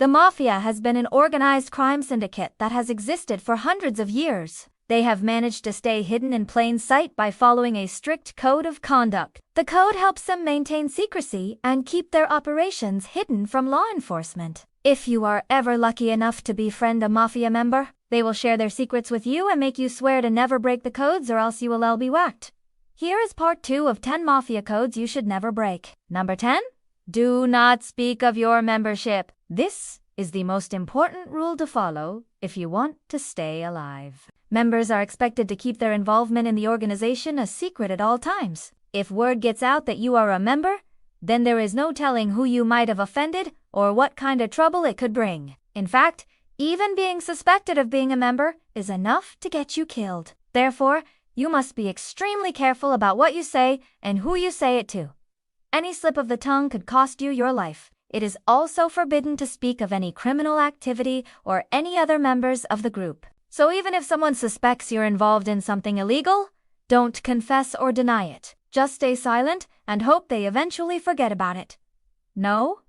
The Mafia has been an organized crime syndicate that has existed for hundreds of years. They have managed to stay hidden in plain sight by following a strict code of conduct. The code helps them maintain secrecy and keep their operations hidden from law enforcement. If you are ever lucky enough to befriend a Mafia member, they will share their secrets with you and make you swear to never break the codes or else you will all be whacked. Here is part 2 of 10 Mafia codes you should never break. Number 10. Do not speak of your membership. This is the most important rule to follow if you want to stay alive. Members are expected to keep their involvement in the organization a secret at all times. If word gets out that you are a member, then there is no telling who you might have offended or what kind of trouble it could bring. In fact, even being suspected of being a member is enough to get you killed. Therefore, you must be extremely careful about what you say and who you say it to. Any slip of the tongue could cost you your life. It is also forbidden to speak of any criminal activity or any other members of the group. So even if someone suspects you're involved in something illegal, don't confess or deny it. Just stay silent and hope they eventually forget about it. No.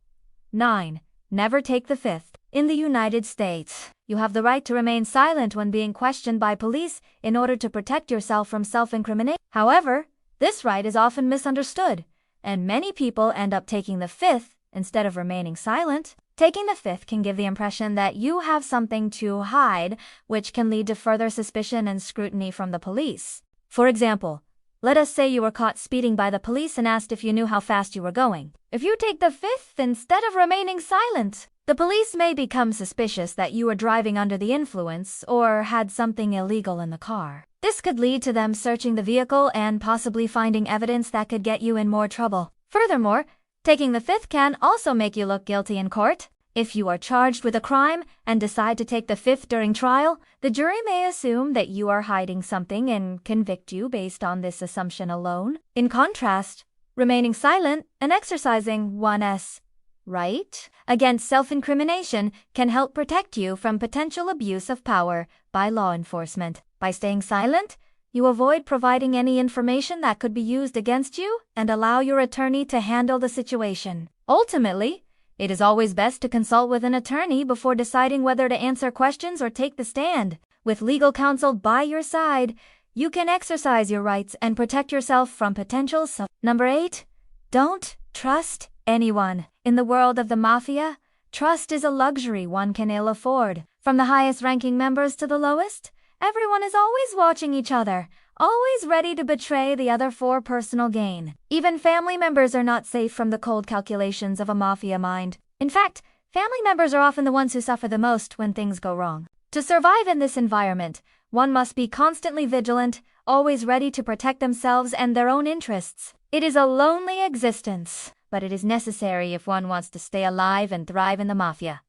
9. Never take the fifth. In the United States, you have the right to remain silent when being questioned by police in order to protect yourself from self-incrimination. However, this right is often misunderstood, and many people end up taking the fifth instead of remaining silent. Taking the fifth can give the impression that you have something to hide, which can lead to further suspicion and scrutiny from the police. For example, let us say you were caught speeding by the police and asked if you knew how fast you were going. If you take the fifth instead of remaining silent, the police may become suspicious that you were driving under the influence or had something illegal in the car. This could lead to them searching the vehicle and possibly finding evidence that could get you in more trouble. Furthermore, taking the fifth can also make you look guilty in court. If you are charged with a crime and decide to take the fifth during trial, the jury may assume that you are hiding something and convict you based on this assumption alone. In contrast, remaining silent and exercising one's right against self-incrimination can help protect you from potential abuse of power by law enforcement. By staying silent, you avoid providing any information that could be used against you and allow your attorney to handle the situation. Ultimately, it is always best to consult with an attorney before deciding whether to answer questions or take the stand. With legal counsel by your side, you can exercise your rights and protect yourself from potential Number 8. Don't trust anyone. In the world of the Mafia, trust is a luxury one can ill afford. From the highest-ranking members to the lowest, everyone is always watching each other, always ready to betray the other for personal gain. Even family members are not safe from the cold calculations of a Mafia mind. In fact, family members are often the ones who suffer the most when things go wrong. To survive in this environment, one must be constantly vigilant, always ready to protect themselves and their own interests. It is a lonely existence, but it is necessary if one wants to stay alive and thrive in the Mafia.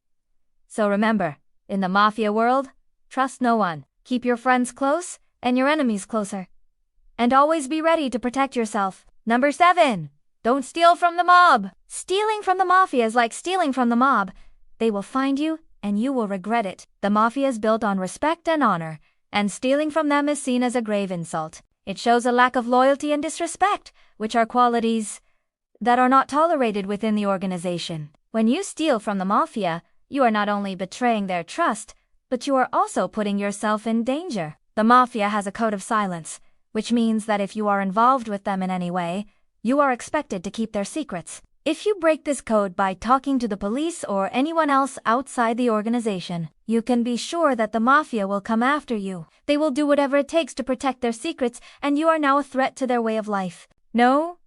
So remember, in the Mafia world, trust no one. Keep your friends close and your enemies closer. And always be ready to protect yourself. Number 7. Don't steal from the mob. Stealing from the Mafia is like stealing from the mob. They will find you and you will regret it. The Mafia is built on respect and honor, and stealing from them is seen as a grave insult. It shows a lack of loyalty and disrespect, which are qualities that are not tolerated within the organization. When you steal from the Mafia, you are not only betraying their trust, but you are also putting yourself in danger. The Mafia has a code of silence, which means that if you are involved with them in any way, you are expected to keep their secrets. If you break this code by talking to the police or anyone else outside the organization, you can be sure that the Mafia will come after you. They will do whatever it takes to protect their secrets, and you are now a threat to their way of life. No.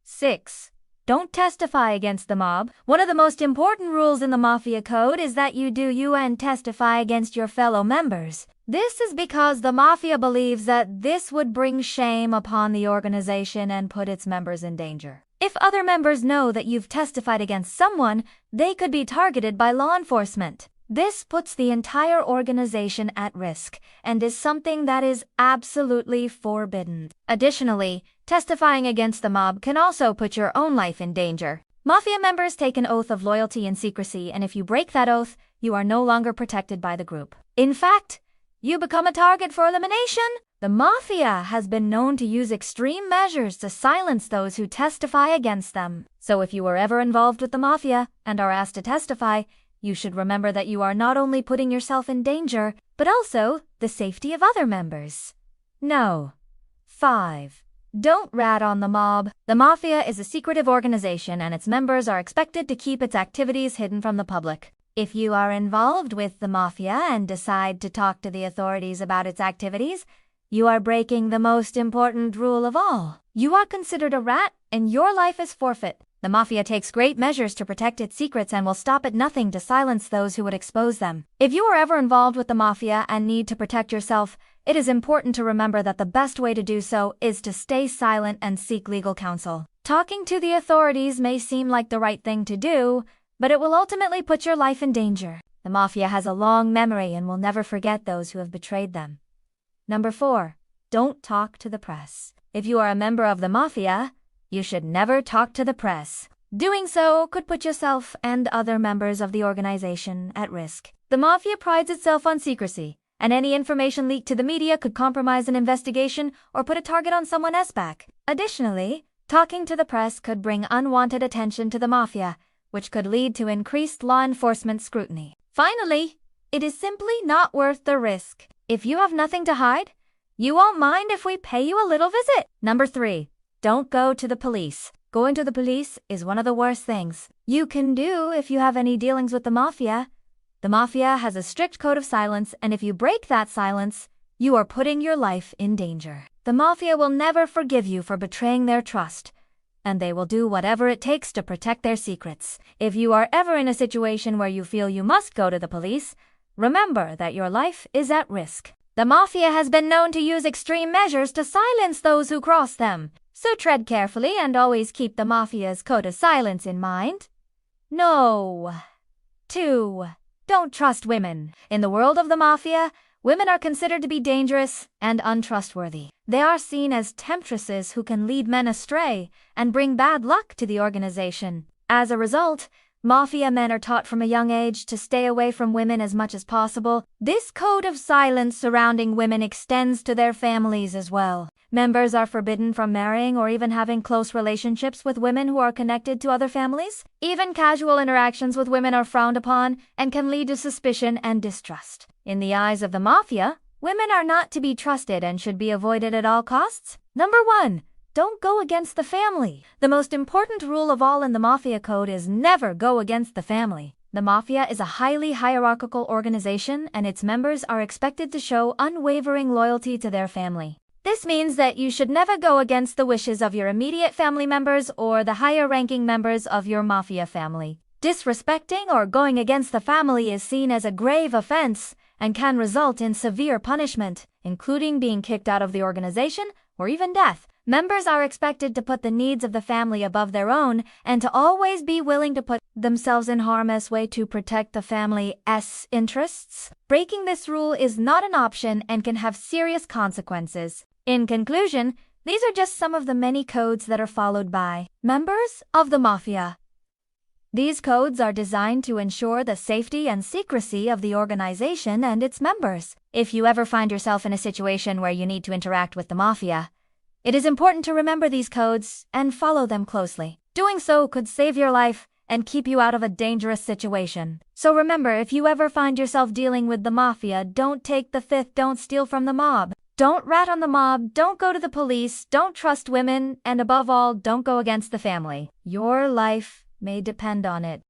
6. Don't testify against the mob. One of the most important rules in the Mafia Code is that you do you and testify against your fellow members. This is because the Mafia believes that this would bring shame upon the organization and put its members in danger. If other members know that you've testified against someone, they could be targeted by law enforcement. This puts the entire organization at risk and is something that is absolutely forbidden. Additionally, testifying against the mob can also put your own life in danger. Mafia members take an oath of loyalty and secrecy, and if you break that oath, you are no longer protected by the group. In fact, you become a target for elimination. The Mafia has been known to use extreme measures to silence those who testify against them. So if you were ever involved with the Mafia and are asked to testify, you should remember that you are not only putting yourself in danger, but also the safety of other members. No. 5. Don't rat on the mob. The Mafia is a secretive organization and its members are expected to keep its activities hidden from the public. If you are involved with the Mafia and decide to talk to the authorities about its activities, you are breaking the most important rule of all. You are considered a rat and your life is forfeit. The Mafia takes great measures to protect its secrets and will stop at nothing to silence those who would expose them. If you are ever involved with the Mafia and need to protect yourself, it is important to remember that the best way to do so is to stay silent and seek legal counsel. Talking to the authorities may seem like the right thing to do, but it will ultimately put your life in danger. The Mafia has a long memory and will never forget those who have betrayed them. Number 4. Don't talk to the press. If you are a member of the Mafia, you should never talk to the press. Doing so could put yourself and other members of the organization at risk. The Mafia prides itself on secrecy, and any information leaked to the media could compromise an investigation or put a target on someone's back. Additionally, talking to the press could bring unwanted attention to the Mafia, which could lead to increased law enforcement scrutiny. Finally, it is simply not worth the risk. If you have nothing to hide, you won't mind if we pay you a little visit. Number 3. Don't go to the police. Going to the police is one of the worst things you can do if you have any dealings with the Mafia. The Mafia has a strict code of silence, and if you break that silence, you are putting your life in danger. The Mafia will never forgive you for betraying their trust, and they will do whatever it takes to protect their secrets. If you are ever in a situation where you feel you must go to the police, remember that your life is at risk. The Mafia has been known to use extreme measures to silence those who cross them. So tread carefully and always keep the Mafia's code of silence in mind. No. 2. Don't trust women. In the world of the Mafia, women are considered to be dangerous and untrustworthy. They are seen as temptresses who can lead men astray and bring bad luck to the organization. As a result, Mafia men are taught from a young age to stay away from women as much as possible. This code of silence surrounding women extends to their families as well. Members are forbidden from marrying or even having close relationships with women who are connected to other families. Even casual interactions with women are frowned upon and can lead to suspicion and distrust. In the eyes of the Mafia, women are not to be trusted and should be avoided at all costs. Number 1. Don't go against the family. The most important rule of all in the Mafia code is never go against the family. The Mafia is a highly hierarchical organization, and its members are expected to show unwavering loyalty to their family. This means that you should never go against the wishes of your immediate family members or the higher-ranking members of your Mafia family. Disrespecting or going against the family is seen as a grave offense and can result in severe punishment, including being kicked out of the organization or even death. Members are expected to put the needs of the family above their own and to always be willing to put themselves in harm's way to protect the family's interests. Breaking this rule is not an option and can have serious consequences. In conclusion, these are just some of the many codes that are followed by members of the Mafia. These codes are designed to ensure the safety and secrecy of the organization and its members. If you ever find yourself in a situation where you need to interact with the Mafia, it is important to remember these codes and follow them closely. Doing so could save your life and keep you out of a dangerous situation. So remember, if you ever find yourself dealing with the Mafia, don't take the fifth, don't steal from the mob. Don't rat on the mob, don't go to the police, don't trust women, and above all, don't go against the family. Your life may depend on it.